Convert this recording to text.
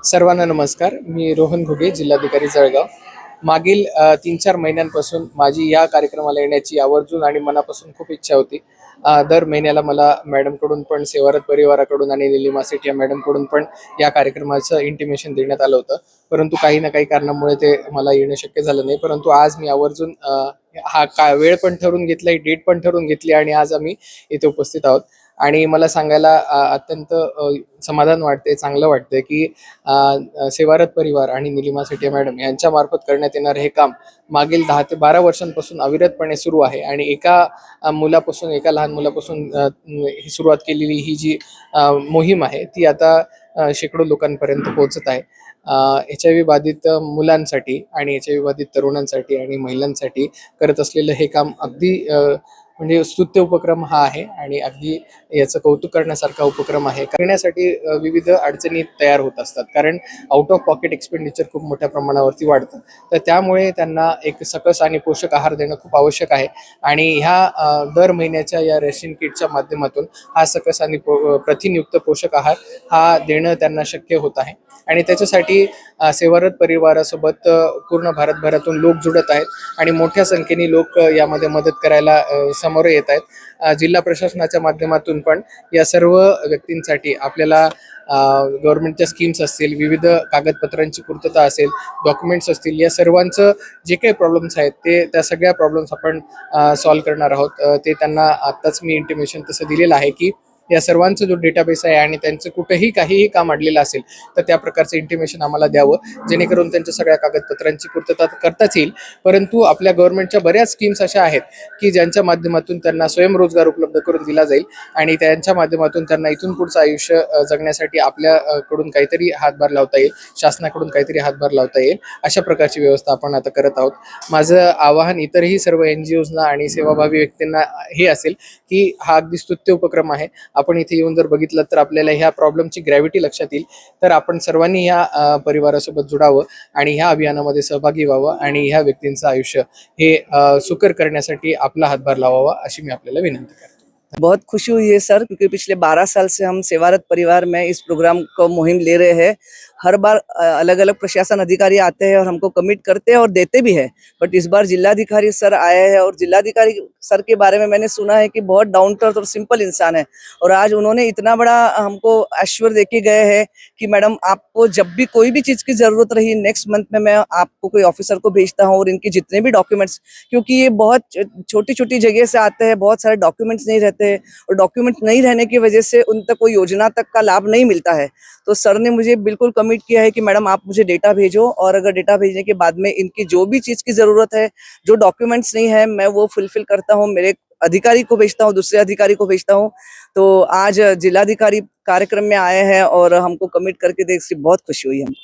सर्वांना नमस्कार. मी रोहन घुगे, जिल्हाधिकारी जळगाव. मागील 3-4 महिन्यांपासून माझी या कार्यक्रमाला येण्याची आवर्जून आणि मनापासून खूप इच्छा होती. दर महिन्याला मला मॅडमकडून पण, सेवारत परिवाराकडून आणि निलिमा सेठ या मॅडमकडून पण या कार्यक्रमाचं इंटिमेशन देण्यात आलं होतं. परंतु काही ना काही कारणामुळे ते मला येणं शक्य झालं नाही. परंतु आज मी आवर्जून वेळ पण ठरवून घेतला, डेट पण ठरवून घेतली आणि आज आम्ही इथे उपस्थित आहोत. आणि मला सांगायला अत्यंत समाधान वाटते, चांगलं वाटतंय की सेवारत परिवार आणि निलिमा सेठे मॅडम यांच्यामार्फत करण्यात येणारं हे काम मागील 10 ते 12 वर्षांपासून अविरतपणे सुरू आहे. आणि एका लहान मुलापासून ही सुरुवात केलेली ही जी मोहीम आहे ती आता शेकडो लोकांपर्यंत पोहोचत आहे. HIV बाधित मुलांसाठी आणि HIV बाधित तरुणांसाठी आणि महिलांसाठी करत असलेलं हे काम अगदी म्हणजे स्तुत्य उपक्रम हा आहे आणि अगदी याचं कौतुक करण्यासारखा उपक्रम आहे. करण्यासाठी विविध अडचणी तयार होत असतात, कारण आउट ऑफ पॉकेट एक्सपेंडिचर खूप मोठ्या प्रमाणावरती वाढतं. तर त्यामुळे त्यांना एक सकस आणि पोषक आहार देणं खूप आवश्यक आहे. आणि ह्या दर महिन्याच्या या रेशन किटच्या माध्यमातून हा सकस आणि प्रथिनयुक्त पोषक आहार हा देणं त्यांना शक्य होत आहे. आणि त्याच्यासाठी सेवारत परिवारासोबत पूर्ण भारतभरातून लोक जुडत आहेत आणि मोठ्या संख्येने लोक यामध्ये मदत करायला समोर येत आहेत. जिल्हा प्रशासनाच्या माध्यमातून पण या सर्व व्यक्तींसाठी आपल्याला गव्हर्नमेंटच्या स्कीम्स असतील, विविध कागदपत्रांची पूर्तता असेल, डॉक्युमेंट्स असतील, या सर्वांचं जे काही प्रॉब्लेम्स आहेत त्या सगळ्या प्रॉब्लेम्स आपण सॉल्व्ह करणार आहोत. ते त्यांना आत्ताच मी इंटिमेशन तसं दिलेलं आहे की या सर्वांचा जो डेटाबेस आहे आणि त्यांचं कुठेही काहीही काम अडलेलं असेल तर त्या प्रकारचं इंटिमेशन आम्हाला द्यावं, जेणेकरून त्यांच्या सगळ्या कागदपत्रांची पूर्तता करताच येईल. परंतु आपल्या गव्हर्नमेंटच्या बऱ्याच स्कीम्स अशा आहेत की ज्यांच्या माध्यमातून त्यांना स्वयंरोजगार उपलब्ध करून दिला जाईल आणि त्यांच्या माध्यमातून त्यांना इथून पुढचं आयुष्य जगण्यासाठी आपल्याकडून काहीतरी हातभार लावता येईल, शासनाकडून काहीतरी हातभार लावता येईल, अशा प्रकारची व्यवस्था आपण आता करत आहोत. माझं आवाहन इतरही सर्व NGOजना आणि सेवाभावी व्यक्तींना हे असेल की हा अगदी स्तुत्य उपक्रम आहे. आपण इथे येऊन जर बघितलं तर आपल्याला ह्या प्रॉब्लेमची ग्रॅव्हिटी लक्षात येईल. तर आपण सर्वांनी ह्या परिवारासोबत जुडावं आणि ह्या अभियानामध्ये सहभागी व्हावं आणि ह्या व्यक्तींचं आयुष्य हे सुकर करण्यासाठी आपला हातभार लावावा, अशी मी आपल्याला विनंती करतो. बहुत खुशी हुई है सर, क्योंकि पिछले 12 साल से हम सेवारत परिवार में इस प्रोग्राम को मुहिम ले रहे हैं। हर बार अलग अलग प्रशासन अधिकारी आते हैं और हमको कमिट करते हैं और देते भी हैं। बट इस बार जिलाधिकारी सर आए हैं और जिलाधिकारी सर के बारे में मैंने सुना है कि बहुत डाउन टू अर्थ और सिंपल इंसान है। और आज उन्होंने इतना बड़ा हमको एश्योर देके गए हैं कि मैडम आपको जब भी कोई भी चीज़ की ज़रूरत रही, नेक्स्ट मंथ में मैं आपको कोई ऑफिसर को भेजता हूँ और इनके जितने भी डॉक्यूमेंट्स, क्योंकि ये बहुत छोटी छोटी जगह से आते हैं, बहुत सारे डॉक्यूमेंट्स नहीं रहते हैं और डॉक्यूमेंट नहीं रहने की वजह से उन तक कोई योजना तक का लाभ नहीं मिलता है। तो सर ने मुझे बिल्कुल कमिट किया है कि मैडम आप मुझे डेटा भेजो, और अगर डेटा भेजने के बाद में इनकी जो भी चीज़ की ज़रूरत है, जो डॉक्यूमेंट्स नहीं है, मैं वो फुलफिल करता हूँ, मेरे अधिकारी को भेजता हूँ, दूसरे अधिकारी को भेजता हूँ। तो आज जिलाधिकारी कार्यक्रम में आए हैं और हमको कमिट करके देख के बहुत खुशी हुई हमको।